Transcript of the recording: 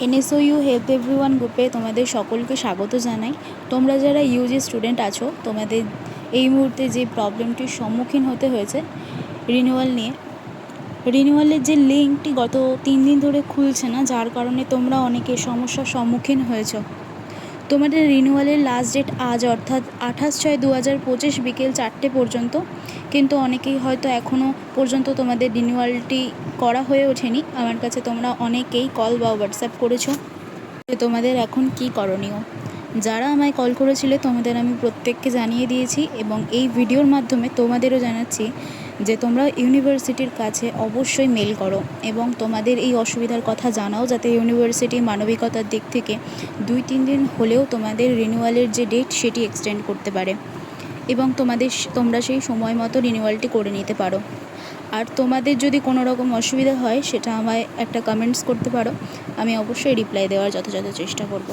NSU help everyone গ্রুপে তোমাদের সকলকে স্বাগত জানাই। তোমরা যারা ইউজি স্টুডেন্ট আছো, তোমাদের এই মুহূর্তে যে প্রবলেমটির সম্মুখীন হতে হয়েছে রিনিউয়াল নিয়ে, রিনিউয়ালের যে লিঙ্কটি গত 3 দিন ধরে খুলছে না, যার কারণে তোমরা অনেকে সমস্যার সম্মুখীন হয়েছ। তোমাদের রিনিউয়ালের লাস্ট ডেট আজ, অর্থাৎ 28/6/2025 বিকেল 4টে পর্যন্ত। কিন্তু অনেকেই হয়তো এখনও পর্যন্ত তোমাদের রিনিউয়ালটি করা হয়ে ওঠেনি। আমার কাছে তোমরা অনেকেই কল বা হোয়াটসঅ্যাপ করেছো যে তোমাদের এখন কি করণীয়। যারা আমায় কল করেছিলে তোমাদের আমি প্রত্যেককে জানিয়ে দিয়েছি, এবং এই ভিডিওর মাধ্যমে তোমাদেরও জানাচ্ছি যে তোমরা ইউনিভার্সিটির কাছে অবশ্যই মেল করো এবং তোমাদের এই অসুবিধার কথা জানাও, যাতে ইউনিভার্সিটি মানবিকতার দিক থেকে 2-3 দিন হলেও তোমাদের রিনিউয়ালের যে ডেট সেটি এক্সটেন্ড করতে পারে এবং তোমরা সেই সময় মতো রিনিউয়ালটি করে নিতে পারো। আর তোমাদের যদি কোনো রকম অসুবিধা হয় সেটা আমায় একটা কমেন্টস করতে পারো, আমি অবশ্যই রিপ্লাই দেওয়ার যথাযথ চেষ্টা করব।